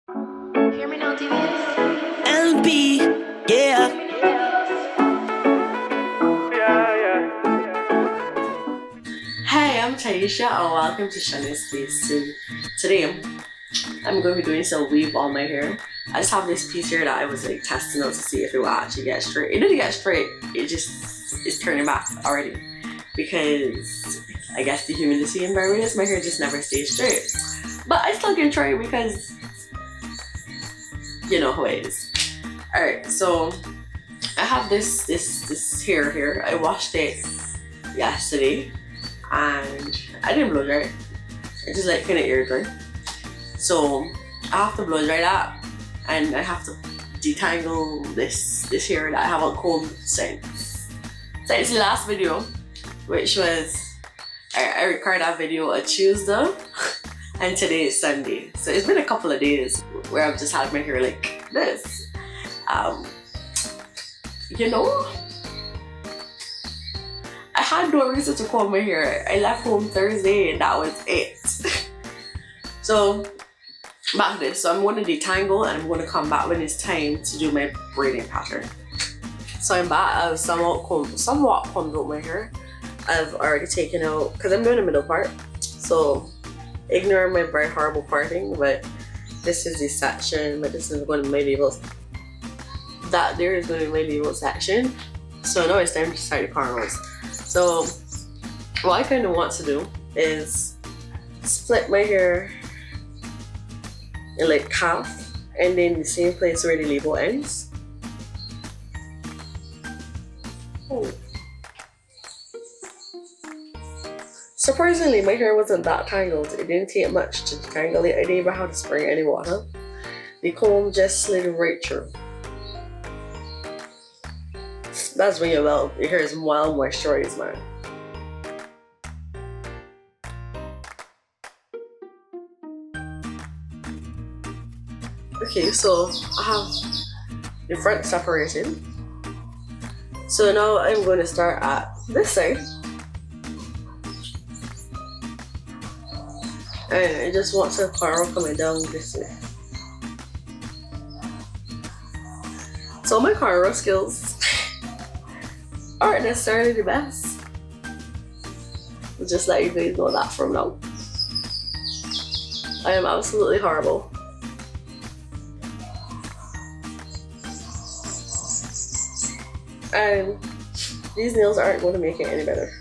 Hear me now, TVS. LB, yeah. Hi, I'm Tyeisha and welcome to Shonna's Space. So today I'm going to be doing some weave on my hair. I just have this piece here that I was like testing out to see if it will actually get straight. It didn't get straight, it just is turning back already because I guess the humidity in Barbados, my hair just never stays straight. But I still can try because you know how it is. Alright, so I have this hair here. I washed it yesterday and I didn't blow dry it. I just like kind of air dry. So I have to blow dry that and I have to detangle this hair that I haven't combed since the last video, which was I recorded that video a Tuesday and today is Sunday. So it's been a couple of days where I've just had my hair like this. You know, I had no reason to comb my hair. I left home Thursday and that was it. So back this. So I'm going to detangle and I'm going to come back when it's time to do my braiding pattern. So I'm back. I've somewhat combed out my hair. I've already taken out, because I'm doing the middle part. So ignore my very horrible parting, but this is the section, but this is going to be my labels. That there is going to be my label section. So now it's time to start the cornrows. So what I kind of want to do is split my hair in like half and then the same place where the label ends. Oh. Surprisingly, my hair wasn't that tangled. It didn't take much to detangle it. I didn't even have to spray any water. The comb just slid right through. That's when your hair is well moisturized, man. Okay, so I have the front separated. So now I'm going to start at this side. And I just want some curl coming down this way. So my cornrow skills aren't necessarily the best. I'll just let you guys know that from now. I am absolutely horrible. And these nails aren't going to make it any better.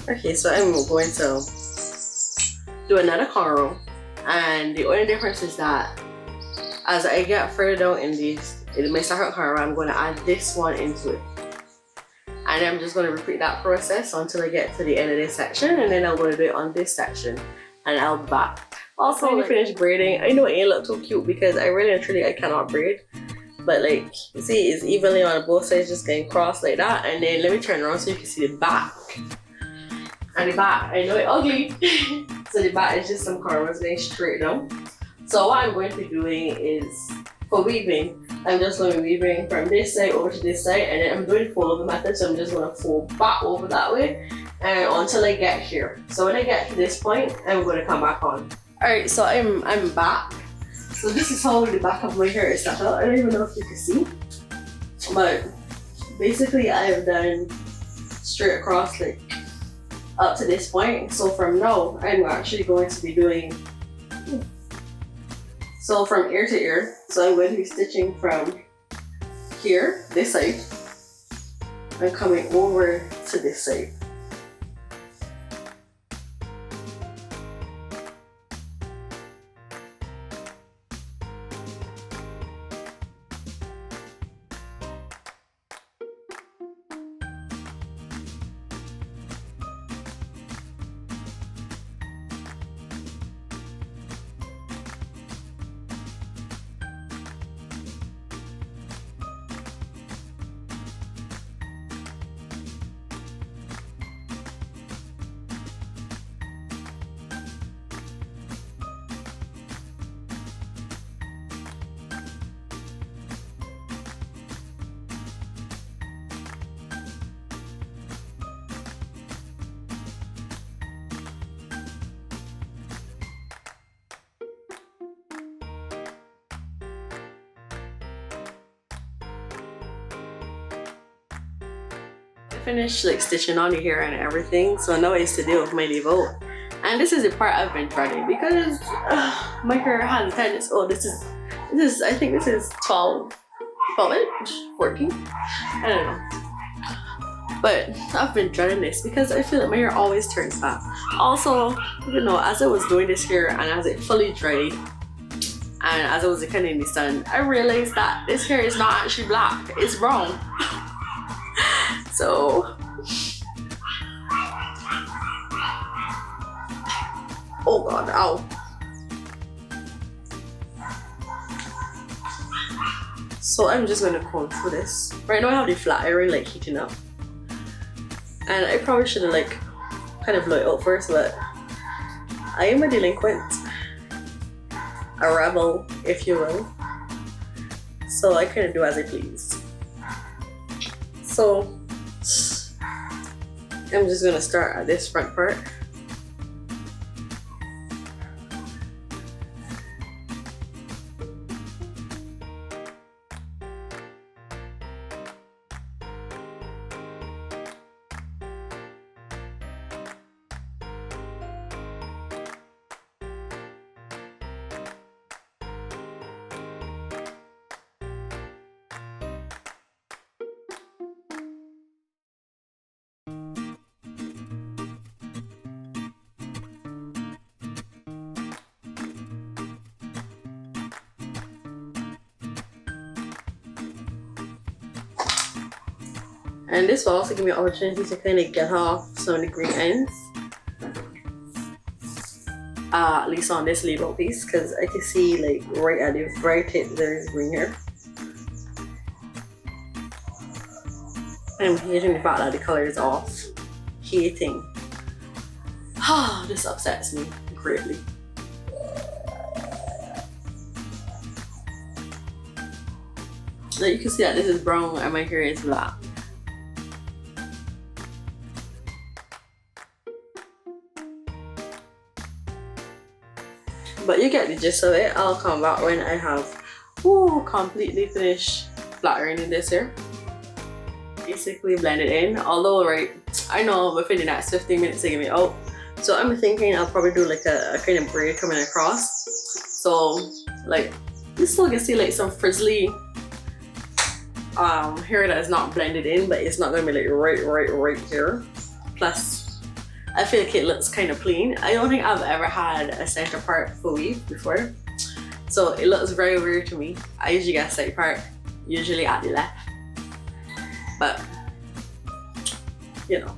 Okay, so I'm going to do another cornrow, and the only difference is that as I get further down in my second cornrow, I'm going to add this one into it, and I'm just going to repeat that process until I get to the end of this section, and then I'm going to do it on this section, and I'll be back. Also, when I finish braiding, I know it ain't look too cute because I really and truly I cannot braid, but like you see, it's evenly on both sides, just getting crossed like that, and then let me turn around so you can see the back. And the back, I know it's ugly. So the back is just some cornrows going straight down. So what I'm going to be doing is, for weaving, I'm just going to be weaving from this side over to this side, and then I'm doing fold over method, so I'm just going to fold back over that way and until I get here. So when I get to this point, I'm going to come back on. Alright, so I'm back. So this is how the back of my hair is set up. I don't even know if you can see, but basically I've done straight across like up to this point. So from now, I'm actually going to be doing, so from ear to ear. So I'm going to be stitching from here, this side, and coming over to this side. finished like stitching on the hair and everything, so now it's to deal with my leave out. And this is the part I've been dreading because my hair has a tendency. Oh, this is I think this is 12 inch, 14. I don't know. But I've been dreading this because I feel like my hair always turns back. Also, you know, as I was doing this hair and as it fully dried and as I was looking in the sun, I realized that this hair is not actually black, it's brown. So, oh god, ow. So I'm just gonna comb through this. Right now I have the flat iron like heating up. And I probably should have like kind of blow it out first, but I am a delinquent. A rebel, if you will. So I kind of do as I please. So I'm just gonna start at this front part. And this will also give me an opportunity to kind of get off some of the green ends. At least on this label piece, because I can see like right at the very tip there is green here. I'm hating the fact that the color is off. Hating. This upsets me greatly. Like you can see that this is brown and my hair is black. But you get the gist of it. I'll come back when I have completely finished flat ironing this here. Basically blend it in. Although right, I know within the next 15 minutes they give me out. So I'm thinking I'll probably do like a kind of braid coming across. So like you still can see like some frizzly hair that is not blended in, but it's not gonna be like right here. Plus I feel like it looks kind of clean. I don't think I've ever had a center part full weave before. So it looks very weird to me. I usually get a side part, usually at the left. But, you know.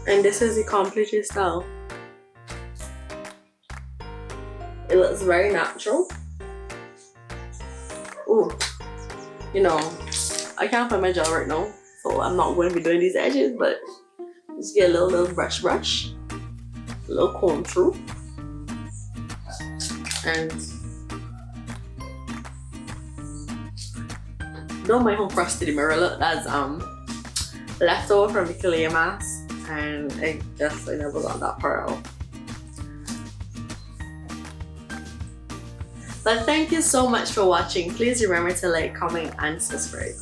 And this is the completed style. It looks very natural. Ooh, you know, I can't find my gel right now, so I'm not going to be doing these edges, but just get a little brush, a little comb through, and don't mind how frosty the mirror look. That's leftover from the clay mask. And I guess I never got that part out. But thank you so much for watching. Please remember to like, comment, and subscribe.